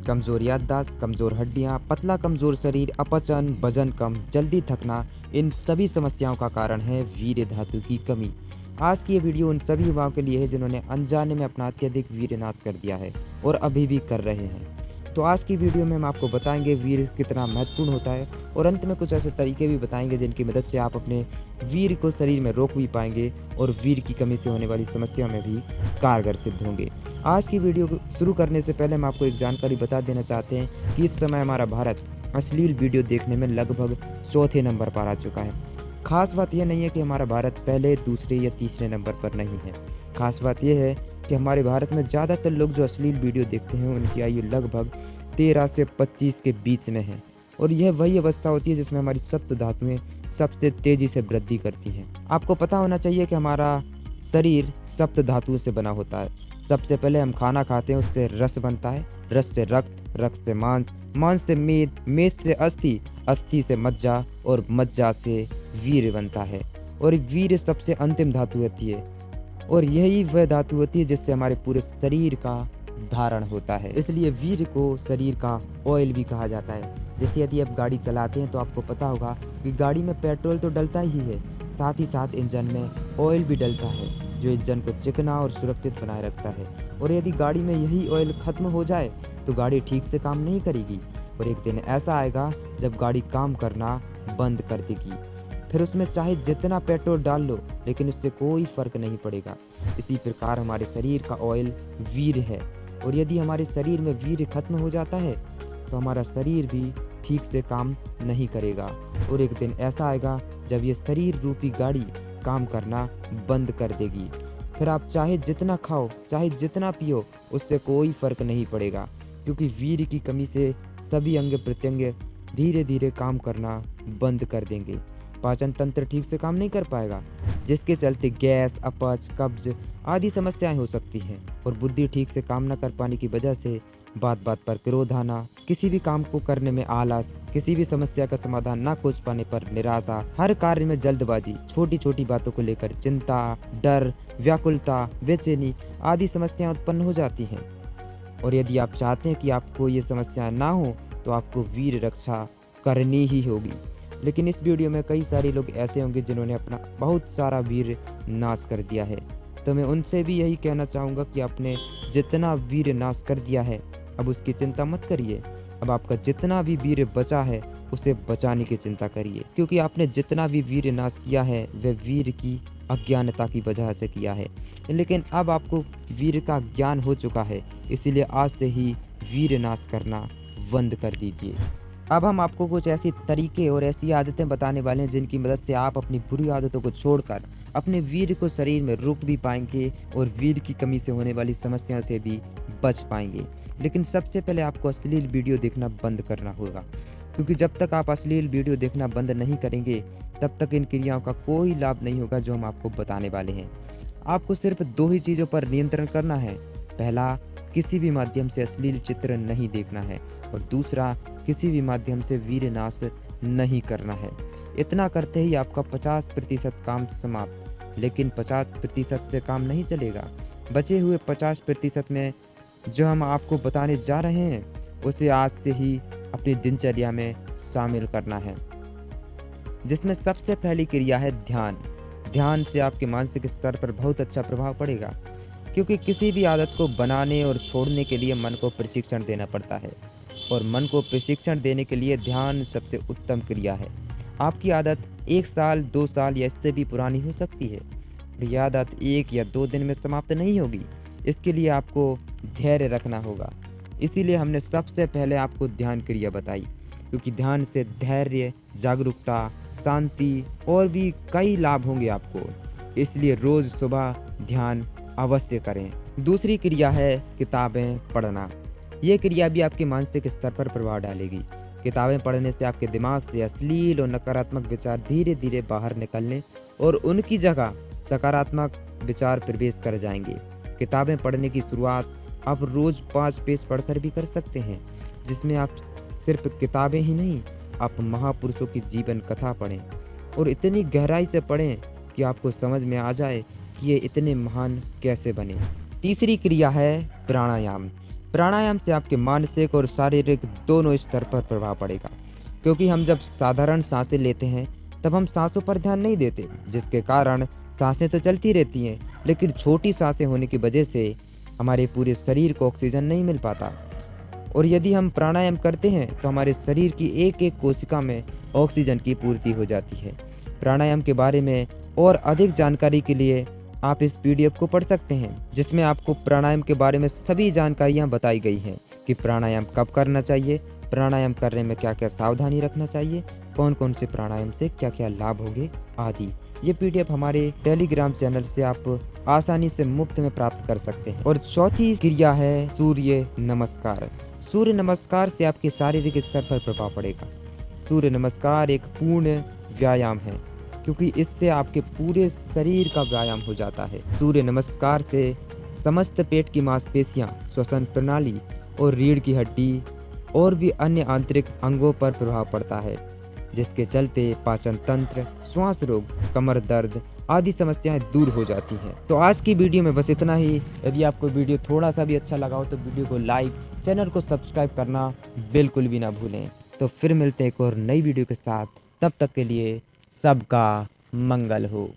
कमजोर याददाश्त, कमजोर हड्डियां, पतला कमजोर शरीर, अपचन, वजन कम, जल्दी थकना, इन सभी समस्याओं का कारण है वीर्य धातु की कमी। आज की ये वीडियो उन सभी युवाओं के लिए है जिन्होंने अनजाने में अपना अत्यधिक वीर्य नाश कर दिया है और अभी भी कर रहे हैं। तो आज की वीडियो में हम आपको बताएंगे वीर्य कितना महत्वपूर्ण होता है और अंत में कुछ ऐसे तरीके भी बताएंगे जिनकी मदद से आप अपने वीर्य को शरीर में रोक भी पाएंगे और वीर्य की कमी से होने वाली समस्या में भी कारगर सिद्ध होंगे। आज की वीडियो को शुरू करने से पहले हम आपको एक जानकारी बता देना चाहते हैं कि इस समय हमारा भारत अश्लील वीडियो देखने में लगभग चौथे नंबर पर आ चुका है। खास बात यह नहीं है कि हमारा भारत पहले, दूसरे या तीसरे नंबर पर नहीं है। खास बात यह है कि हमारे भारत में ज़्यादातर लोग जो अश्लील वीडियो देखते हैं उनकी आयु लगभग 13 से 25 के बीच में है और यह वही अवस्था होती है जिसमें हमारी सप्त धातुएं सबसे तेजी से वृद्धि करती हैं। आपको पता होना चाहिए कि हमारा शरीर सप्त धातुओं से बना होता है। सबसे पहले हम खाना खाते हैं, उससे रस बनता है, रस से रक्त, रक्त से मांस, मांस से मेद, मेद से अस्थि, अस्थि से मज्जा और मज्जा से वीर्य बनता है। और वीर्य सबसे अंतिम धातु होती है और यही वह धातु होती है जिससे हमारे पूरे शरीर का धारण होता है। इसलिए वीर्य को शरीर का ऑयल भी कहा जाता है। जैसे यदि आप गाड़ी चलाते हैं तो आपको पता होगा कि गाड़ी में पेट्रोल तो डलता ही है, साथ ही साथ इंजन में ऑयल भी डलता है जो इंजन को चिकना और सुरक्षित बनाए रखता है। और यदि गाड़ी में यही ऑयल खत्म हो जाए तो गाड़ी ठीक से काम नहीं करेगी और एक दिन ऐसा आएगा जब गाड़ी काम करना बंद कर देगी। फिर उसमें चाहे जितना पेट्रोल डाल लो लेकिन उससे कोई फर्क नहीं पड़ेगा। इसी प्रकार हमारे शरीर का ऑयल वीर्य है और यदि हमारे शरीर में वीर्य खत्म हो जाता है तो हमारा शरीर भी ठीक से काम नहीं करेगा और एक दिन ऐसा आएगा जब ये शरीर रूपी गाड़ी काम करना बंद कर देगी। फिर आप चाहे जितना खाओ, चाहे जितना पियो, उससे कोई फर्क नहीं पड़ेगा क्योंकि वीर्य की कमी से सभी अंग प्रत्यंग धीरे धीरे काम करना बंद कर देंगे। पाचन तंत्र ठीक से काम नहीं कर पाएगा जिसके चलते गैस, अपच, कब्ज आदि समस्याएं हो सकती हैं और बुद्धि ठीक से काम न कर पाने की वजह से बात बात पर क्रोध आना, किसी भी काम को करने में आलस, किसी भी समस्या का समाधान न खोज पाने पर निराशा, हर कार्य में जल्दबाजी, छोटी छोटी बातों को लेकर चिंता, डर, व्याकुलता, बेचैनी आदि समस्याएं उत्पन्न हो जाती हैं। और यदि आप चाहते हैं कि आपको ये समस्याएं ना हो तो आपको वीर्य रक्षा करनी ही होगी। लेकिन इस वीडियो में कई सारे लोग ऐसे होंगे जिन्होंने अपना बहुत सारा वीर्य नाश कर दिया है। तो मैं उनसे भी यही कहना चाहूँगा कि आपने जितना वीर्य नाश कर दिया है अब उसकी चिंता मत करिए। अब आपका जितना भी वीर्य बचा है उसे बचाने की चिंता करिए क्योंकि आपने जितना भी वीर्य नाश किया है वह वीर्य की अज्ञानता की वजह से किया है। लेकिन अब आपको वीर्य का ज्ञान हो चुका है, इसीलिए आज से ही वीर्य नाश करना बंद कर दीजिए। अब हम आपको कुछ ऐसी तरीके और ऐसी आदतें बताने वाले हैं जिनकी मदद से आप अपनी बुरी आदतों को छोड़कर अपने वीर्य को शरीर में रोक भी पाएंगे और वीर्य की कमी से होने वाली समस्याओं से भी बच पाएंगे। लेकिन सबसे पहले आपको अश्लील वीडियो देखना बंद करना होगा क्योंकि जब तक आप अश्लील वीडियो देखना बंद नहीं करेंगे तब तक इन क्रियाओं का कोई लाभ नहीं होगा जो हम आपको बताने वाले हैं। आपको सिर्फ 2 ही चीज़ों पर नियंत्रण करना है। पहला, किसी भी माध्यम से अश्लील चित्र नहीं देखना है और दूसरा, किसी भी माध्यम से वीर्य नाश नहीं करना है। इतना करते ही आपका 50% काम समाप्त। लेकिन 50% से काम नहीं चलेगा। बचे हुए 50% में जो हम आपको बताने जा रहे हैं उसे आज से ही अपनी दिनचर्या में शामिल करना है, जिसमें सबसे पहली क्रिया है ध्यान। ध्यान से आपके मानसिक स्तर पर बहुत अच्छा प्रभाव पड़ेगा क्योंकि किसी भी आदत को बनाने और छोड़ने के लिए मन को प्रशिक्षण देना पड़ता है और मन को प्रशिक्षण देने के लिए ध्यान सबसे उत्तम क्रिया है। आपकी आदत 1 साल, 2 साल या इससे भी पुरानी हो सकती है। यह आदत 1 या 2 दिन में समाप्त नहीं होगी। इसके लिए आपको धैर्य रखना होगा। इसीलिए हमने सबसे पहले आपको ध्यान क्रिया बताई क्योंकि ध्यान से धैर्य, जागरूकता, शांति और भी कई लाभ होंगे आपको। इसलिए रोज सुबह ध्यान अवश्य करें। दूसरी क्रिया है किताबें पढ़ना। ये क्रिया भी आपके मानसिक स्तर पर प्रभाव डालेगी। किताबें पढ़ने से आपके दिमाग से अश्लील और नकारात्मक विचार धीरे धीरे बाहर निकलने और उनकी जगह सकारात्मक विचार प्रवेश कर जाएंगे। किताबें पढ़ने की शुरुआत आप रोज 5 पेज पढ़कर भी कर सकते हैं, जिसमें आप सिर्फ किताबें ही नहीं, आप महापुरुषों की जीवन कथा पढ़ें और इतनी गहराई से पढ़ें कि आपको समझ में आ जाए कि ये इतने महान कैसे बने। तीसरी क्रिया है प्राणायाम। प्राणायाम से आपके मानसिक और शारीरिक दोनों स्तर पर प्रभाव पड़ेगा, क्योंकि हम जब साधारण सांसें लेते हैं तब हम सांसों पर ध्यान नहीं देते, जिसके कारण सांसें तो चलती रहती हैं, लेकिन छोटी सांसें होने की वजह से हमारे पूरे शरीर को ऑक्सीजन नहीं मिल पाता। और यदि हम प्राणायाम करते हैं तो हमारे शरीर की एक एक कोशिका में ऑक्सीजन की पूर्ति हो जाती है। प्राणायाम के बारे में और अधिक जानकारी के लिए आप इस पीडीएफ को पढ़ सकते हैं, जिसमें आपको प्राणायाम के बारे में सभी जानकारियां बताई गई हैं कि प्राणायाम कब करना चाहिए, प्राणायाम करने में क्या क्या सावधानी रखना चाहिए, कौन कौन से प्राणायाम से क्या क्या लाभ होंगे आदि। ये पीडीएफ हमारे टेलीग्राम चैनल से आप आसानी से मुफ्त में प्राप्त कर सकते हैं। और चौथी क्रिया है सूर्य नमस्कार। सूर्य नमस्कार से आपके शारीरिक स्तर पर प्रभाव पड़ेगा। सूर्य नमस्कार एक पूर्ण व्यायाम है, क्योंकि इससे आपके पूरे शरीर का व्यायाम हो जाता है। सूर्य नमस्कार से समस्त पेट की मांसपेशियां, श्वसन प्रणाली और रीढ़ की हड्डी और भी अन्य आंतरिक अंगों पर प्रभाव पड़ता है, जिसके चलते पाचन तंत्र, श्वास रोग, कमर दर्द आदि समस्याएं दूर हो जाती हैं। तो आज की वीडियो में बस इतना ही। यदि आपको वीडियो थोड़ा सा भी अच्छा लगा हो तो वीडियो को लाइक, चैनल को सब्सक्राइब करना बिल्कुल भी ना भूलें। तो फिर मिलते हैं एक और नई वीडियो के साथ, तब तक के लिए सबका मंगल हो।